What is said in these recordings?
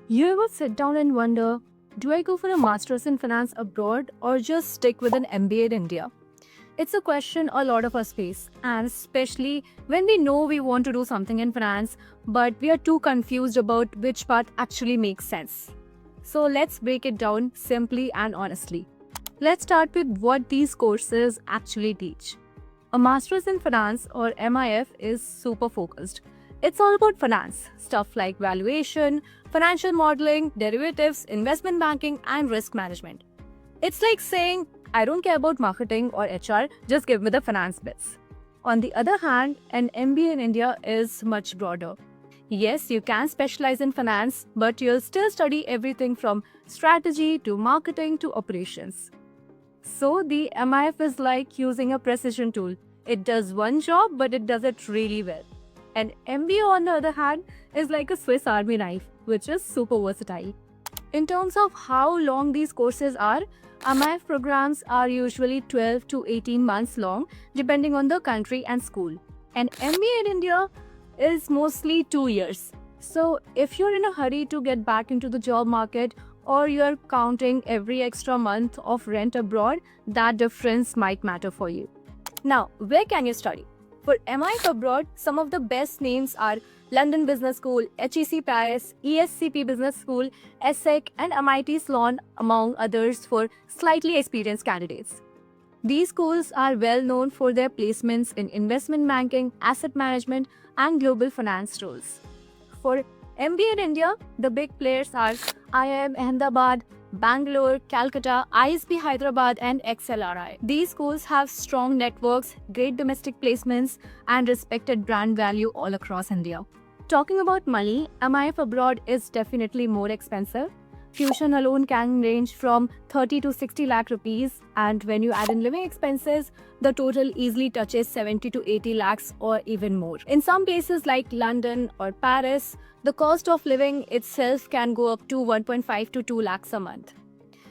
You ever sit down and wonder, do I go for a master's in finance abroad or just stick with an MBA in India? It's a question a lot of us face, and especially when we know we want to do something in finance, but we are too confused about which path actually makes sense. So let's break it down simply and honestly. Let's start with what these courses actually teach. A master's in finance or MIF is super focused. It's all about finance, stuff like valuation, financial modeling, derivatives, investment banking, and risk management. It's like saying, I don't care about marketing or HR, just give me the finance bits. On the other hand, an MBA in India is much broader. Yes, you can specialize in finance, but you'll still study everything from strategy to marketing to operations. So the MIF is like using a precision tool. It does one job, but it does it really well. And MBA, on the other hand, is like a Swiss Army knife, which is super versatile. In terms of how long these courses are, MIF programs are usually 12 to 18 months long, depending on the country and school. And MBA in India is mostly 2 years. So if you're in a hurry to get back into the job market or you're counting every extra month of rent abroad, that difference might matter for you. Now, where can you study? For MIF abroad, some of the best names are London Business School, HEC Paris, ESCP Business School, ESSEC, and MIT Sloan, among others, for slightly experienced candidates. These schools are well known for their placements in investment banking, asset management, and global finance roles. For MBA in India, the big players are IIM Ahmedabad, Bangalore, Calcutta, ISB Hyderabad, and XLRI. These schools have strong networks, great domestic placements, and respected brand value all across India. Talking about money, MIF abroad is definitely more expensive. Tuition alone can range from 30 to 60 lakh rupees, and when you add in living expenses, the total easily touches 70 to 80 lakhs or even more. In some places like London or Paris, the cost of living itself can go up to 1.5 to 2 lakhs a month.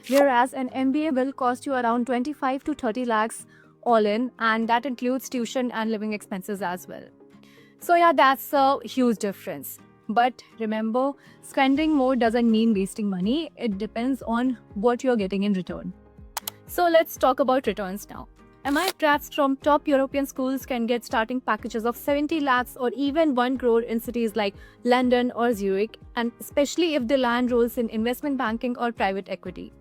Whereas an MBA will cost you around 25 to 30 lakhs all in, and that includes tuition and living expenses as well. So yeah, that's a huge difference. But remember, spending more doesn't mean wasting money. It depends on what you're getting in return. So let's talk about returns now. MIF grads from top European schools can get starting packages of 70 lakhs or even 1 crore in cities like London or Zurich, and especially if they land roles in investment banking or private equity.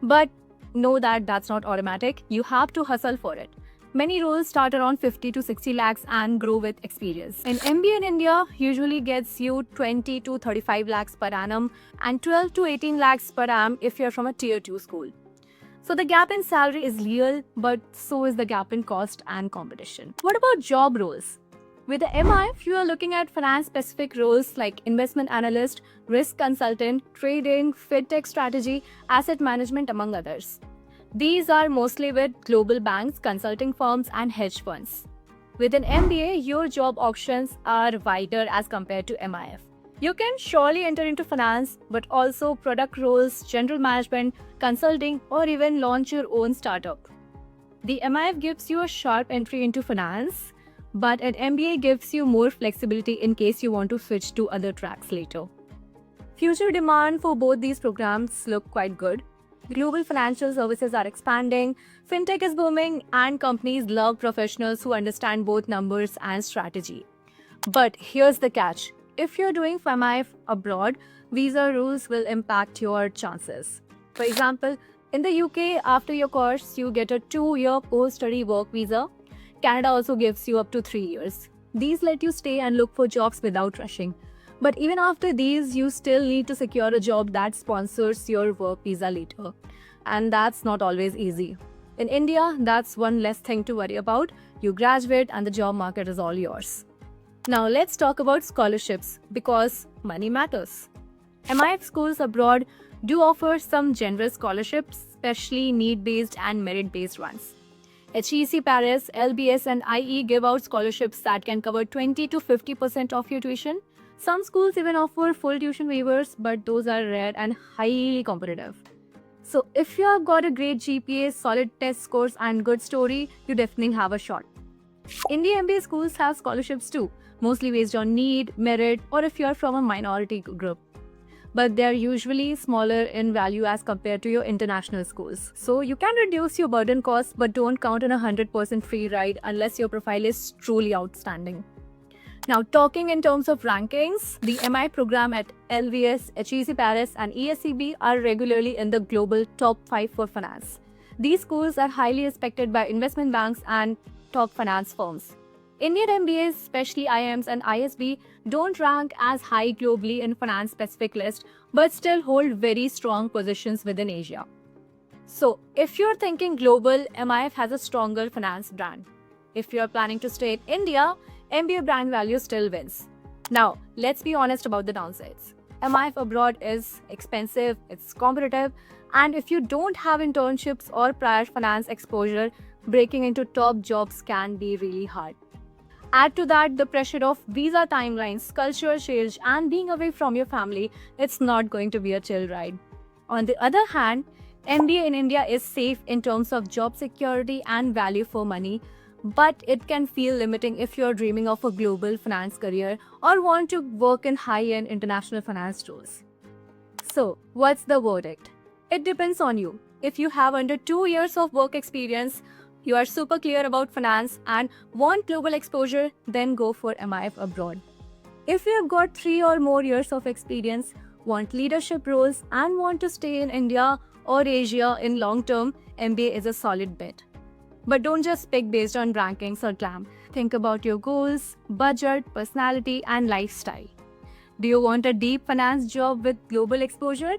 But know that that's not automatic. You have to hustle for it. Many roles start around 50 to 60 lakhs and grow with experience. An MBA in India usually gets you 20 to 35 lakhs per annum and 12 to 18 lakhs per annum if you're from a tier 2 school. So the gap in salary is real, but so is the gap in cost and competition. What about job roles? With the MIF, you are looking at finance-specific roles like investment analyst, risk consultant, trading, fintech strategy, asset management, among others. These are mostly with global banks, consulting firms, and hedge funds. With an MBA, your job options are wider as compared to MIF. You can surely enter into finance, but also product roles, general management, consulting, or even launch your own startup. The MIF gives you a sharp entry into finance, but an MBA gives you more flexibility in case you want to switch to other tracks later. Future demand for both these programs look quite good. Global financial services are expanding, fintech is booming, and companies love professionals who understand both numbers and strategy. But here's the catch. If you're doing MIF abroad, visa rules will impact your chances. For example, in the UK, after your course, you get a 2-year post-study work visa. Canada also gives you up to 3 years. These let you stay and look for jobs without rushing. But even after these, you still need to secure a job that sponsors your work visa later. And that's not always easy. In India, that's one less thing to worry about. You graduate and the job market is all yours. Now let's talk about scholarships because money matters. MIF schools abroad do offer some generous scholarships, especially need-based and merit-based ones. HEC Paris, LBS, and IE give out scholarships that can cover 20 to 50% of your tuition. Some schools even offer full tuition waivers, but those are rare and highly competitive. So if you have got a great GPA, solid test scores, and good story, you definitely have a shot. Indian MBA schools have scholarships too, mostly based on need, merit, or if you're from a minority group. but they're usually smaller in value as compared to your international schools. So you can reduce your burden costs, but don't count on a 100% free ride unless your profile is truly outstanding. Now, talking in terms of rankings, the MI program at LVS, HEC Paris, and ESCB are regularly in the global top 5 for finance. These schools are highly respected by investment banks and top finance firms. Indian MBAs, especially IIMs and ISB, don't rank as high globally in finance-specific lists, but still hold very strong positions within Asia. So, if you're thinking global, MIF has a stronger finance brand. If you're planning to stay in India, MBA brand value still wins. Now, let's be honest about the downsides. MIF abroad is expensive, it's competitive, and if you don't have internships or prior finance exposure, breaking into top jobs can be really hard. Add to that the pressure of visa timelines, cultural change, and being away from your family, it's not going to be a chill ride. On the other hand, MBA in India is safe in terms of job security and value for money, but it can feel limiting if you're dreaming of a global finance career or want to work in high-end international finance roles. So, what's the verdict? It depends on you. If you have under 2 years of work experience, you are super clear about finance and want global exposure, then go for MIF abroad. If you have got 3 or more years of experience, want leadership roles, and want to stay in India or Asia in long term, MBA is a solid bet. But don't just pick based on rankings or glam. Think about your goals, budget, personality, and lifestyle. Do you want a deep finance job with global exposure,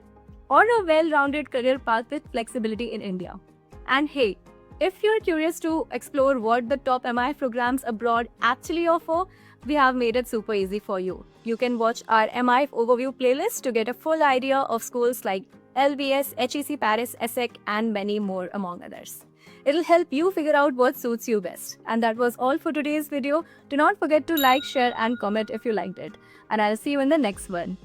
or a well-rounded career path with flexibility in India? And hey, if you're curious to explore what the top MIF programs abroad actually offer, we have made it super easy for you. You can watch our MIF overview playlist to get a full idea of schools like LBS, HEC Paris, ESSEC, and many more among others. It'll help you figure out what suits you best. And that was all for today's video. Do not forget to like, share, and comment if you liked it. And I'll see you in the next one.